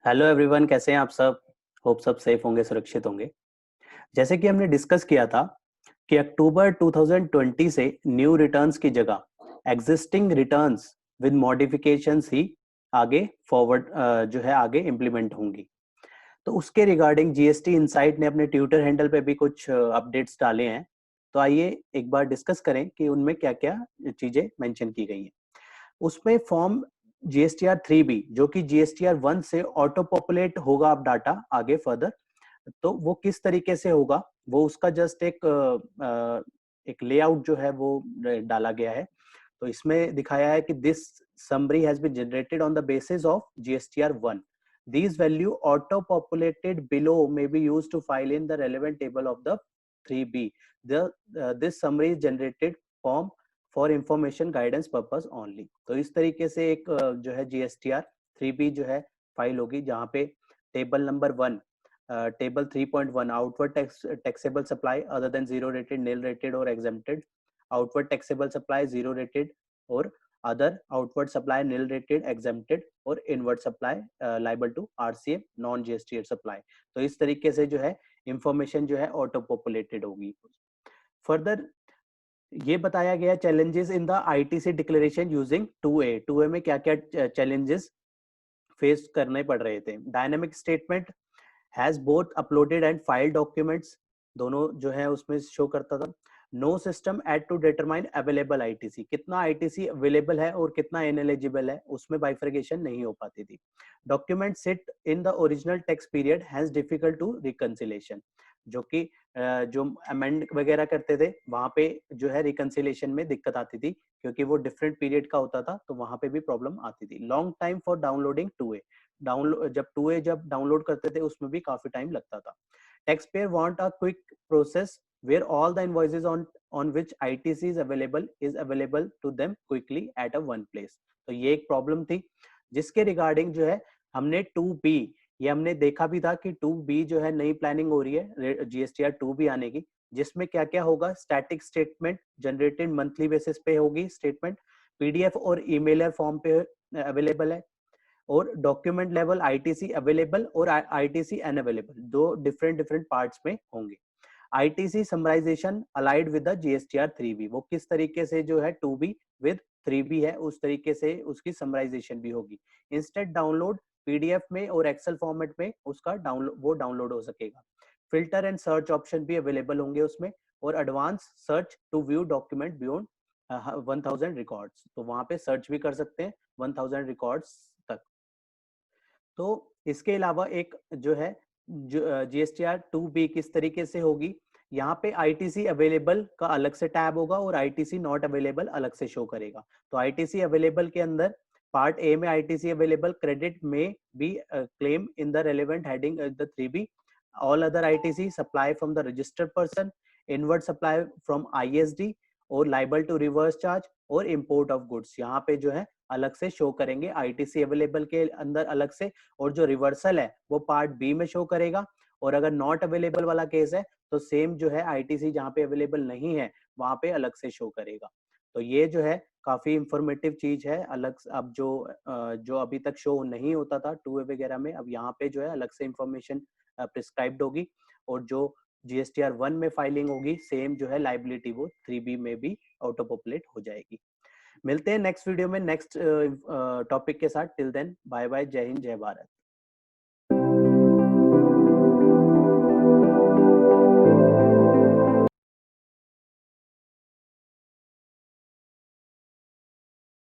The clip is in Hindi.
हेलो एवरीवन, कैसे हैं आप सब। होप सब सेफ होंगे, सुरक्षित होंगे। जैसे कि हमने डिस्कस किया था कि अक्टूबर 2020 से न्यू रिटर्न्स की जगह एग्जिस्टिंग रिटर्न्स विद मॉडिफिकेशंस ही आगे फॉरवर्ड जो है आगे इम्प्लीमेंट होंगी। तो उसके रिगार्डिंग जीएसटी इनसाइट ने अपने ट्विटर हैंडल पे भी कुछ अपडेट्स डाले हैं। तो आइए एक बार डिस्कस करें कि उनमें क्या क्या चीजें मेंशन की गई हैं। उसमें फॉर्म जीएसटीआर 3B जो कि जीएसटीआर 1 से ऑटो पॉपुलेट होगा अब डाटा आगे फर्दर। तो वो किस तरीके से होगा, वो उसका जस्ट एक लेआउट जो है वो डाला गया है। तो इसमें दिखाया है कि this summary has been generated on the basis of GSTR 1. These value auto populated below may be used to file in the relevant table of the 3B. This summary is generated from for information guidance purpose only. तो इस तरीके से एक जो है GSTR 3B जो है फाइल होगी, जहाँ पे table number 1, table 3.1 outward taxable supply other than zero rated, nil rated और exempted, outward taxable supply zero rated और other outward supply nil rated, exempted और inward supply liable to RCM non GST supply. तो इस तरीके से जो है इंफॉर्मेशन जो है ऑटो पॉपुलेटेड होगी। फर्दर ये बताया गया challenges in the ITC declaration using 2A में क्या क्या चैलेंजेस फेस करने पड़ रहे थे। Dynamic statement has both uploaded and file documents, दोनों जो है उसमें शो करता था। No system at to determine available ITC, कितना आईटीसी अवेलेबल है और कितना इनएलिजिबल है, उसमें बाइफर्केशन नहीं हो पाती थी। Document sit in the original text period has difficult to reconciliation, जो कि जो अमेंड वगैरह करते थे वहां पे जो है रिकंसिलेशन में दिक्कत आती थी, क्योंकि वो डिफरेंट पीरियड का होता था, तो वहां पे भी प्रॉब्लम आती थी। Long time for downloading 2A, download जब 2A जब डाउनलोड करते थे उसमें भी काफी टाइम लगता था। Taxpayer want a quick process where all the invoices on which ITC is available to them quickly at a one place. तो ये एक प्रॉब्लम थी जिसके रिगार्डिंग जो है हमने 2B, ये हमने देखा भी था कि 2B जो है नई प्लानिंग हो रही है जीएसटीआर 2B आने की, जिसमें क्या क्या होगा। Static statement generated monthly basis पे होगी स्टेटमेंट, पीडीएफ और ईमेलर फॉर्म पे अवेलेबल है, और डॉक्यूमेंट लेवल आईटीसी अवेलेबल और आईटीसी अनअवेलेबल, दो डिफरेंट पार्ट्स में होंगे। ITC summarization allied with the GSTR 3B, वो किस तरीके से जो है 2B विद 3B है उस तरीके से उसकी समराइजेशन भी होगी। इंस्टेंट डाउनलोड पीडीएफ में और एक्सेल फॉर्मेट में उसका डाउनलोड हो सकेगा। फिल्टर एंड सर्च ऑप्शन भी अवेलेबल होंगे उसमें, और advance search to view document beyond 1000 records, तो वहां पे सर्च भी कर सकते हैं 1000 रिकॉर्ड्स तक। तो इसके अलावा एक जो है जीएसटीआर 2B किस तरीके से होगी, यहाँ पे आईटीसी अवेलेबल का अलग से टैब होगा और आईटीसी नॉट अवेलेबल अलग से शो करेगा। तो आईटीसी अवेलेबल के अंदर पार्ट ए में आईटीसी अवेलेबल क्रेडिट में B claim in the relevant heading the 3B, all other ITC supply from the registered person, inward supply from ISD और लाइबल टू रिवर्स चार्ज और इंपोर्ट ऑफ गुड्स, यहाँ पे जो है अलग से शो करेंगे आईटीसी अवेलेबल के अंदर अलग से, और जो रिवर्सल है वो पार्ट बी में शो करेगा। और अगर नॉट अवेलेबल वाला केस है तो सेम जो है आईटीसी जहाँ पे अवेलेबल नहीं है वहां पे अलग से शो करेगा। तो ये जो है काफी इंफॉर्मेटिव चीज है। अलग अब जो अभी तक शो नहीं होता था 2A वगैरह में, अब यहाँ पे जो है अलग से इंफॉर्मेशन प्रिस्क्राइब्ड होगी, और जो जीएसटीआर 1 में फाइलिंग होगी सेम जो है लाइबिलिटी वो 3B में भी ऑटो पॉपुलेट हो जाएगी। मिलते हैं नेक्स्ट वीडियो में नेक्स्ट टॉपिक के साथ। टिल देन बाय बाय, जय हिंद, जय भारत।